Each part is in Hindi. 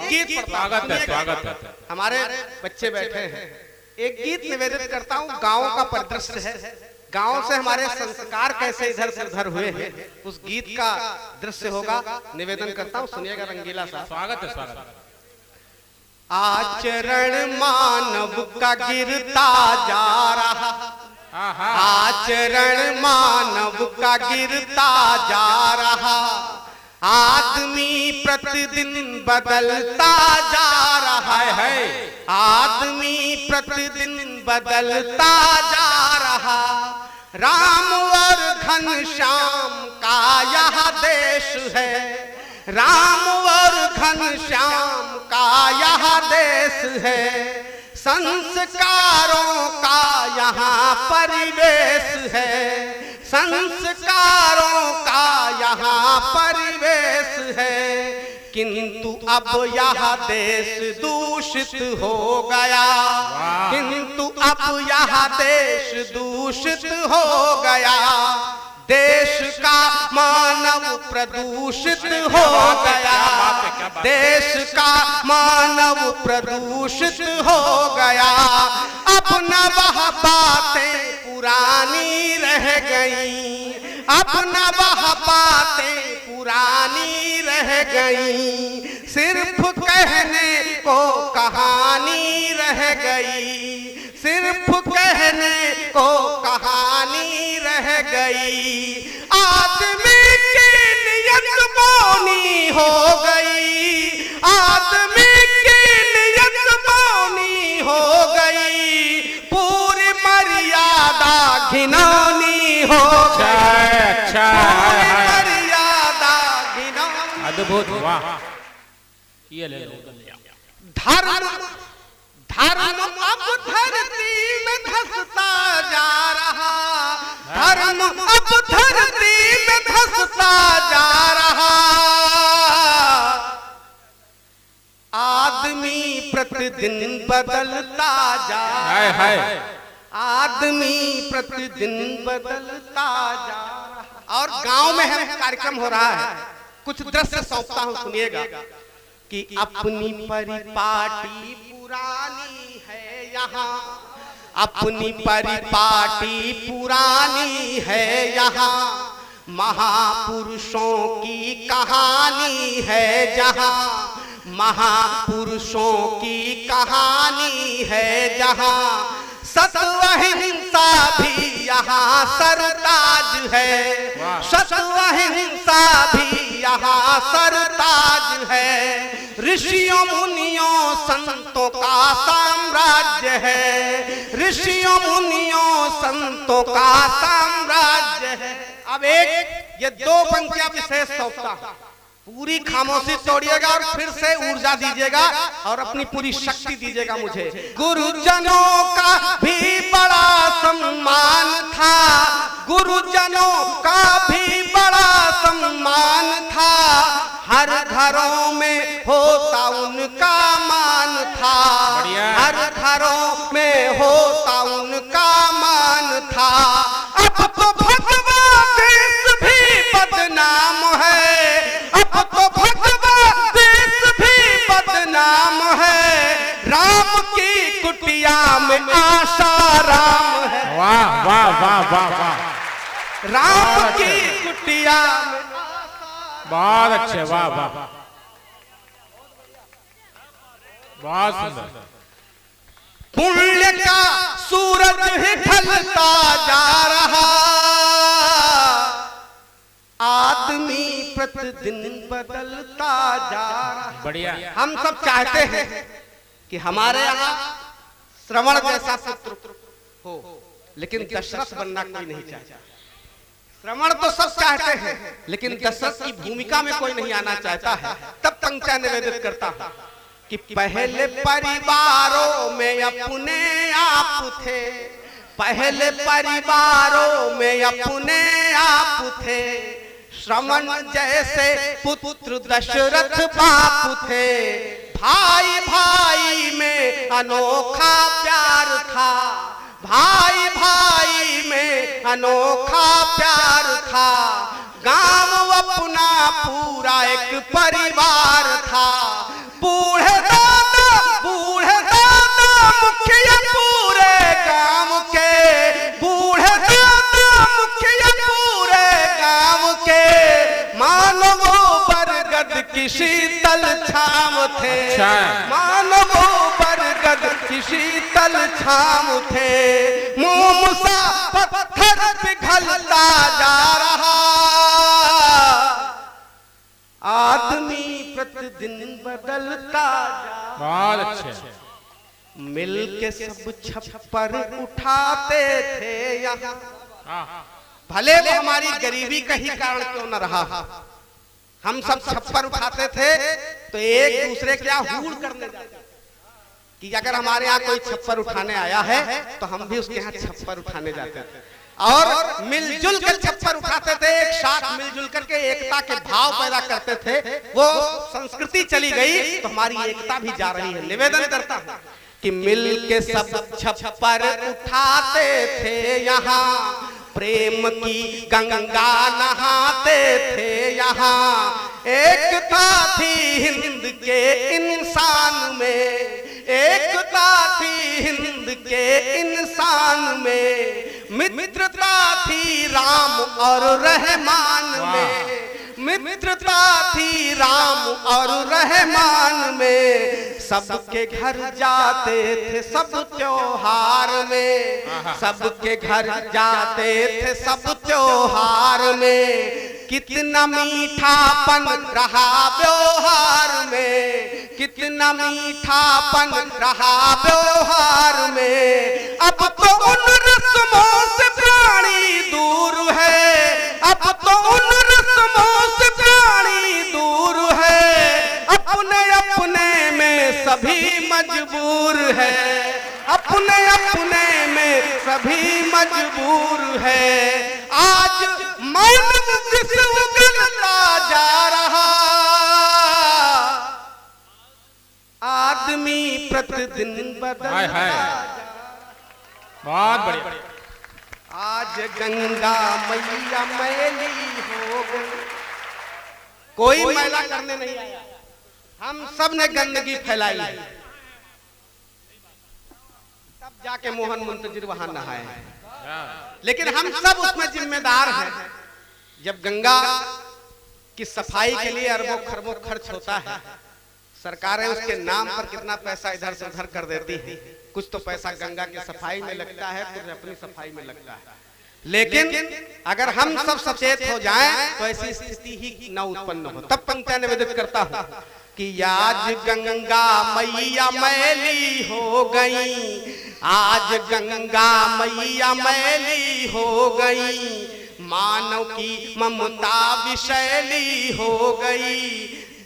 गीत स्वागत है, स्वागत है। हमारे बच्चे बैठे हैं, एक गीत निवेदित करता हूँ। गाँव का परिदृश्य है, गांव से हमारे संस्कार कैसे इधर से उधर हुए हैं, उस गीत का दृश्य होगा। निवेदन करता हूँ, सुनिएगा रंगीला साहब। स्वागत है, स्वागत है। आचरण मानव का गिरता जा रहा, आचरण मानव का गिरता जा रहा, आदमी प्रतिदिन बदलता जा रहा है, आदमी प्रतिदिन बदलता जा रहा। राम और घनश्याम का यह देश है, राम और घनश्याम का यह देश है, संस्कारों का यहाँ परिवेश है, संस्कारों का यहाँ परिवेश है। किंतु अब यह देश दूषित हो गया, किंतु अब यह देश दूषित हो गया, देश का मानव प्रदूषित हो गया, देश का मानव प्रदूषित हो गया। अब न वह बातें पुरानी रह गई, अब न वह बातें पुरानी रह गई, सिर्फ कहने को कहानी रह गई, सिर्फ कहने को कहानी रह गई। आदमी की नियत मौनी हो गई, आदमी की नियत मौनी हो गई, पूरी मर्यादा घिनौनी हो गई। अच्छा, मर्यादा घिनौनी, अद्भुत, वाह। ये ले लो। धर्म धर्म अब धरती में धंसता जा रहा, धर्म अब धरती में धंसता जा रहा, आदमी प्रतिदिन बदलता जा रहा, आदमी प्रतिदिन बदलता जा रहा। और गांव में है कार्यक्रम हो रहा है, कुछ दृश्य सौंपता हूं, सुनिएगा। कि अपनी परिपाटी पुरानी है यहाँ, अपनी परिपाटी पुरानी है यहाँ, महापुरुषों की कहानी है जहाँ, महापुरुषों की कहानी है जहाँ, सत्व अहिंसा भी यहाँ सरताज है, सत्व अहिंसा भी यहाँ सरताज है। ऋषियों मुनियों संतों का साम्राज्य है, ऋषियों मुनियों संतों का साम्राज्य है। अब एक ये दो पंक्तियां विशेष सौंपता, पूरी खामोशी तोड़िएगा और फिर से ऊर्जा दीजिएगा और अपनी पूरी शक्ति दीजिएगा मुझे। गुरुजनों का भी बड़ा सम्मान था, गुरुजनों का भी बड़ा सम्मान था, हर घरों में होता उनका मान था, हर घरों में होता उनका मान था। अब तो भगवा देश भी बदनाम है, अब तो भगवा देश भी बदनाम है, राम की कुटिया में आशा राम है। वाह वाह वाह वाह वाह, राम की कुटिया में बहुत अच्छे, वाह वाह, बहुत सुंदर। पुण्य का सूरज ही ढलता जा रहा, आदमी प्रतिदिन बदलता जा रहा। बढ़िया। हम सब चाहते हैं कि हमारे यहाँ श्रवण जैसा पुत्र हो, लेकिन दशरथ बनना कोई नहीं चाहता। श्रवण तो सब चाहते हैं, लेकिन दशरथ की भूमिका में कोई नहीं आना चाहता है। तब पंक्तियां निवेदित करता हूं कि पहले परिवारों में अपने आप थे, पहले परिवारों में अपने आप थे, श्रवण जैसे पुत्र दशरथ बाप थे, भाई भाई में अनोखा प्यार था, भाई भाई में अनोखा प्यार था, गांव अपना पूरा एक परिवार था, बूढ़े की शीतल छाम थे, अच्छा। मानो वो बरगद की शीतल छाम थे। मूसा पत्थर पिघलता जा रहा, आदमी प्रतिदिन बदलता जा। बहुत अच्छे। मिल के सब छप्पर उठाते थे यहाँ, हाँ, भले वो हमारी गरीबी का ही कारण क्यों न रहा, हम सब छप्पर उठाते थे तो एक दूसरे के यहाँ हूड़ करने जाते कि अगर हमारे यहाँ कोई छप्पर उठाने आया है तो हम भी उसके यहाँ छप्पर उठाने जाते थे और मिलजुल कर छप्पर उठाते थे, एक साथ मिलजुल करके एकता के भाव पैदा करते थे। वो संस्कृति चली गई तो हमारी एकता भी जा रही है। निवेदन करता हूं कि मिल के सब छप्पर उठाते थे यहाँ, प्रेम की गंगा नहाते थे यहाँ। एकता थी हिंद के इंसान में, एकता थी हिंद के इंसान में। मित्रता थी राम और रहमान में, मित्रता थी राम और रहमान में। सबके घर जाते थे सब त्योहार में, सबके घर जाते थे सब त्योहार में। कितना मीठापन रहा व्यवहार में, कितना मीठापन रहा व्यवहार में। अब तो उन रस्मों से प्राणी दूर है, अब तो उन रस्मों से प्राणी दूर है। अपने अपने में सभी मजबूर है, अपने अपने में सभी मजबूर है। आज मानव विश्व गलता जा रहा, आदमी प्रतिदिन बदलता जा। बहुत बढ़िया। आज गंगा मैया मैली हो गई, कोई मैला करने नहीं आया, हम सब ने गंदगी फैलाई, तब जाके मोहन मुंतजिर वहां नहाए। लेकिन हम सब उसमें जिम्मेदार हैं। जब गंगा की सफाई के लिए अरबों खरबों खर्च होता है, सरकारें उसके नाम पर कितना पैसा इधर से उधर कर देती है। कुछ तो पैसा गंगा की सफाई में लगता है, कुछ अपनी सफाई में लगता है। लेकिन अगर हम सब सचेत हो जाएं तो ऐसी स्थिति ही न उत्पन्न हो। तब पंक्तियां निवेदित करता हूं कि आज गंगा मैया मैली हो गई, आज गंगा मैया मैली हो गई। मानव की ममता विषैली हो गई,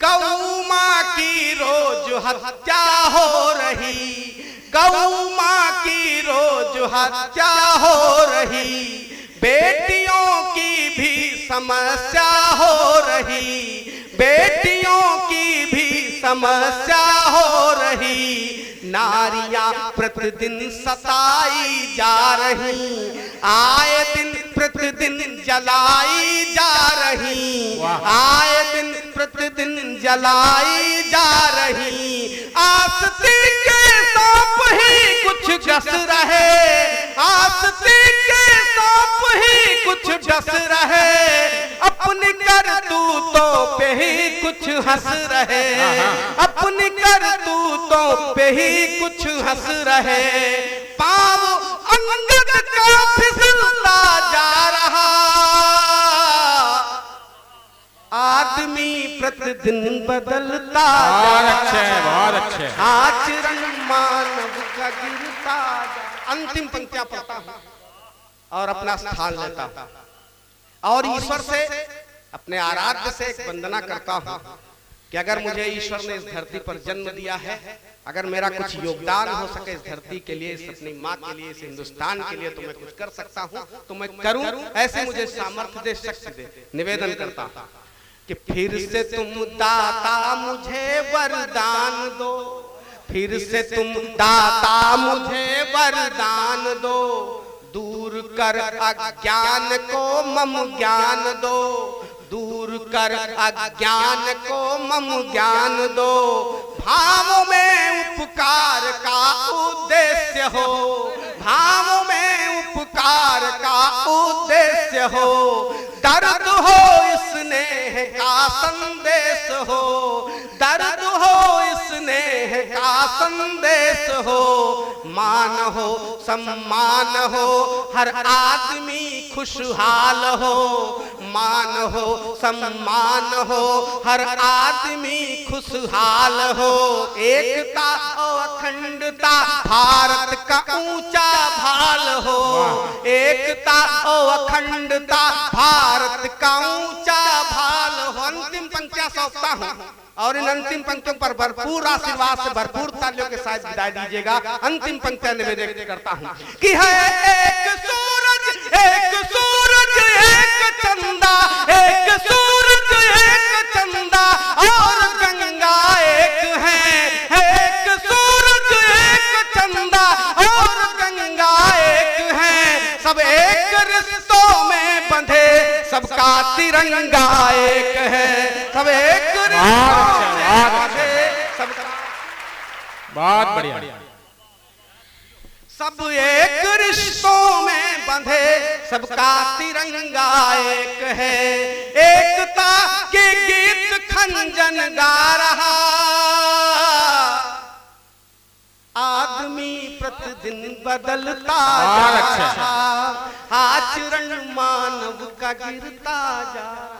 गौ माँ की रोज हत्या हो रही, गौ माँ की रोज हत्या हो रही। बेटियों की भी समस्या हो रही, बेटियों की भी समस्या हो रही। नारियां प्रतिदिन सताई जा रही, आए दिन प्रतिदिन जलाई जा रही, आए दिन प्रतिदिन जलाई जा रही। आस्ती के सांप ही कुछ डस रहे, आस्ती के सांप ही कुछ डस रहे। अपनी करतूतों पे ही कुछ हंस रहे, अपनी करतूतों पे ही कुछ हंस रहे। पाँव अंगद का फिसलता जा रहा, आदमी प्रतिदिन बदलता बहुत अच्छे, बहुत अच्छे। आचरण मानव का गिरता जा। अंतिम पंक्तियां पढ़ता हूं और अपना स्थान लेता हूं और ईश्वर से, अपने आराध्य से एक वंदना करता हूं कि अगर मुझे ईश्वर ने इस धरती पर जन्म दिया है, अगर मेरा कुछ योगदान हो सके इस धरती के लिए, इस अपनी माँ के लिए, इस हिंदुस्तान के लिए, तो मैं कुछ कर सकता हूँ तो मैं करूं। ऐसे मुझे सामर्थ्य दे, शक्ति दे। निवेदन करता हूं कि फिर से तुम दाता मुझे वरदान दो, फिर से तुम दाता मुझे वरदान दो। दूर कर अज्ञान को मम ज्ञान दो, दूर कर अज्ञान को मम ज्ञान दो। भावों में उपकार का उद्देश्य हो, भावों में उपकार का उद्देश्य हो। दर्द हो स्नेह का संदेश हो, दर्द हो स्नेह का संदेश हो, मान हो सम्मान हो, हर आदमी खुशहाल हो, मान हो सम्मान हो, हर आदमी खुशहाल हो। एकता और अखंडता भारत का ऊंचा भाल हो, एकता और अखंडता भारत का ऊंचा भाल हो। अंतिम पंक्तियां सौंपता हूं और इन अंतिम पंक्तियों पर भरपूर आशीर्वाद से भरपूर तालियों के साथ विदाई दीजिएगा। अंतिम पंक्तियां निवेदन करता हूं कि है एक सूरज एक चंदा, एक सूरज एक चंदा और गंगा एक है। एक सूरज एक चंदा और गंगा एक है, सब एक रिश्तों में बंधे, सबका तिरंगा एक है। सब एक रिश्तों में बंधे, सबका बहुत बढ़िया। सब एक रिश्तों में बंधे, सबका तिरंगा एक है। एकता के गीत खंजन गा रहा, आदमी प्रतिदिन बदलता जा रहा, आचरण मानव का गिरता जा रहा।